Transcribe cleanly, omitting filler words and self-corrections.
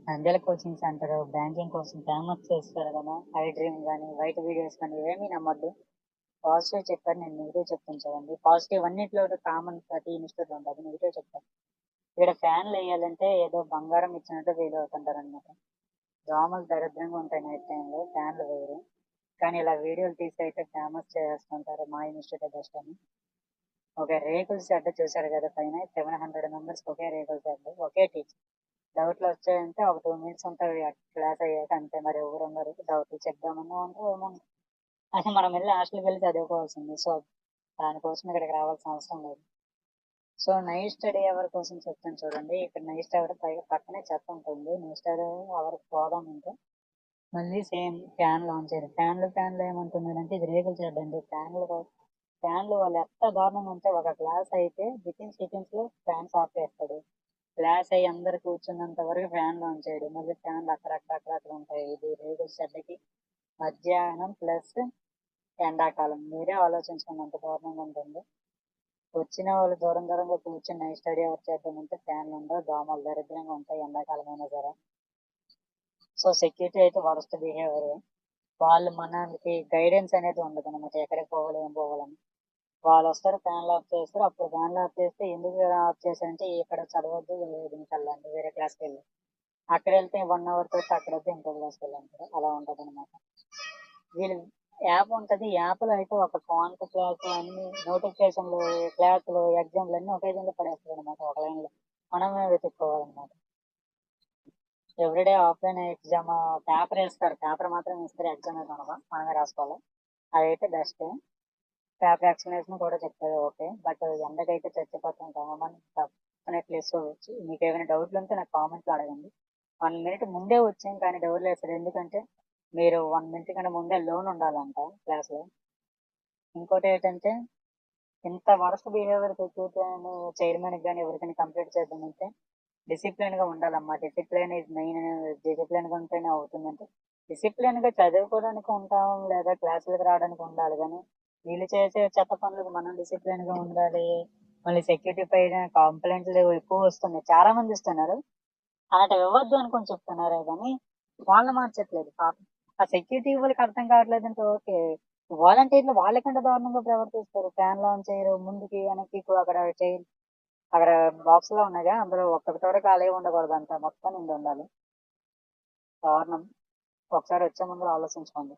Nandyal coaching centre banking కోసం famous చేస్తారు కదా. ఐ డ్రీమ్ కానీ వైట్ వీడియోస్ కానీ ఏమీ నమ్మద్దు. పాజిటివ్ చెప్పారు, నేను నెగిటివ్ చెప్తాను చూడండి. పాజిటివ్ అన్నింటిలో కామన్ ప్రతి ఇన్స్టిట్యూట్ ఉంటుంది, నెగిటివ్ చెప్తాను. ఇక్కడ ఫ్యాన్లు వేయాలంటే ఏదో బంగారం ఇచ్చినట్టు ఫీల్ అవుతుంటారు అనమాట. దోమలు దరిద్రంగా ఉంటాయి నైట్ టైంలో, ఫ్యాన్లు వేయరు. కానీ ఇలా వీడియోలు తీసి అయితే ఫేమస్ చేస్తుంటారు మా ఇన్స్టిట్యూట్ బెస్ట్ అని. ఒక రేకుల షెడ్ చూశారు కదా పైన, 700 మెంబర్స్ ఒకే రేకుల షెడ్, ఒకే టీచర్. డౌట్లు వచ్చాయంటే ఒక 2 మినిట్స్ ఉంటుంది క్లాస్ అయ్యాక, అంతే. మరి ఎవరు ఉన్నారు డౌట్లు చెప్దామన్నా ఉండరు, ఏముండదు. అసలు మనం వెళ్ళి హాస్టల్కి వెళ్ళి చదువుకోవాల్సింది. సో దానికోసం ఇక్కడికి రావాల్సిన అవసరం లేదు. సో నైట్ స్టడీ అవర్ కోసం చెప్తాను చూడండి. ఇక్కడ నైట్ స్టడీ అవర్ పైగా పక్కనే చెత్త ఉంటుంది. నైట్ స్టడీ అవర్ పోదాం అంటే మళ్ళీ సేమ్ ఫ్యాన్లు ఆన్ చేయరు. ఫ్యాన్లు ఏమంటున్నారంటే ఇది రేకులు చేయడండి. ఫ్యాన్లు వాళ్ళు ఎంత దారుణంగా ఉంటే, ఒక క్లాస్ అయితే సెకండ్స్ లో ఫ్యాన్స్ ఆఫ్ చేస్తాడు. క్లాస్ అయ్యి అందరు కూర్చున్నంత వరకు ఫ్యాన్లు ఆన్ చేయడు. మళ్ళీ ఫ్యాన్లు అక్కడక్కడ ఉంటాయి. ఇది రేకుల షెడ్కి మధ్యాహ్నం ప్లస్ ఎండాకాలం. మీరే ఆలోచించుకోండి ఎంత దారుణంగా ఉంటుంది. వచ్చిన వాళ్ళు దూరంగా కూర్చొని నైట్ స్టడీ అవర్ చేద్దామంటే ఫ్యాన్లు ఉండవు, దోమలు దరిద్రంగా ఉంటాయి ఎండాకాలం అయినా సరే. సో సెక్యూరిటీ అయితే వరస్ట్ బిహేవియర్. వాళ్ళు మనకి గైడెన్స్ అనేది ఉండదు అనమాట, ఎక్కడికి పోవాలి ఏం పోవాలని. వాళ్ళు వస్తారు, ఫ్యాన్లు ఆఫ్ చేస్తారు. అప్పుడు ఫ్యాన్లు ఆఫ్ చేస్తే ఎందుకు ఆఫ్ చేశారంటే ఇక్కడ చదవద్దు, దీనికి వెళ్ళండి, వేరే క్లాస్కి వెళ్ళి. అక్కడ వెళ్తే 1 అవర్ తోటి అక్కడ వద్దు, ఇంకో క్లాస్కి వెళ్ళంటారు. అలా ఉంటుంది అనమాట. వీళ్ళు యాప్ ఉంటుంది, యాప్లో అయితే ఒక ఫాంట్ క్లాస్ అన్ని నోటిఫికేషన్లు క్లాసులు ఎగ్జామ్లు అన్నీ ఒకే దీంట్లో పడేస్తారు అనమాట, ఒక లైన్లో. మనమే వెతుక్కోవాలన్నమాట. ఎవ్రీడే ఆఫ్లైన్ ఎగ్జామ్ పేపర్ వేస్తారు, పేపర్ మాత్రం ఇస్తారు, ఎగ్జామ్ అయితే ఉండదు, మనమే రాసుకోవాలి. అదైతే బెస్ట్. పేపర్ ఎక్స్ప్లెనేషన్ కూడా చెప్తారు, ఓకే. బట్ ఎండకైతే చచ్చిపోతుంటాము మనం. డెఫినెట్లీ. సో మీకు ఏమైనా డౌట్లు ఉంటే నాకు కామెంట్లో అడగండి. 1 మినిట్ ముందే వచ్చాం కానీ డౌట్ లేదు సార్, ఎందుకంటే మీరు 1 మినిట్ కన్నా ముందే లోన్ ఉండాలంట క్లాస్లో. ఇంకోటి ఏంటంటే, ఇంత వరస్ట్ బిహేవియర్ సెక్యూరిటీ చైర్మన్కి కానీ ఎవరికైనా కంప్లీట్ చేద్దామంటే డిసిప్లిన్గా ఉండాలమ్మా. Discipline is main. డిసిప్లిన్గా ఉంటేనే అవుతుందంటే, డిసిప్లిన్గా చదువుకోవడానికి ఉంటాం లేదా క్లాసులకు రావడానికి ఉండాలి, కానీ వీళ్ళు చేసే చెత్త పనులకు మనం డిసిప్లిన్గా ఉండాలి. మళ్ళీ సెక్యూరిటీ పైన కంప్లైంట్లు ఎక్కువ వస్తున్నాయి, చాలా మంది ఇస్తున్నారు. అలాంటివి ఇవ్వద్దు అనుకొని చెప్తున్నారే కానీ వాళ్ళు మార్చట్లేదు పాపం. ఆ సెక్యూరిటీ వాళ్ళకి అర్థం కావట్లేదు అంటే ఓకే. వాలంటీర్లు వాళ్ళకంటే దారుణంగా ప్రవర్తిస్తారు. ఫ్యాన్ ఆన్ చేయరు, ముందుకి వెనక్కి అక్కడ చేయి. అక్కడ బాక్స్ లో ఉన్నాయిగా, అందులో ఒక్కటి కూడా ఖాళీ ఉండకూడదు, అంట మొత్తం నిండి ఉండాలి. దారుణం. ఒకసారి వచ్చే ముందు ఆలోచించుకోండి.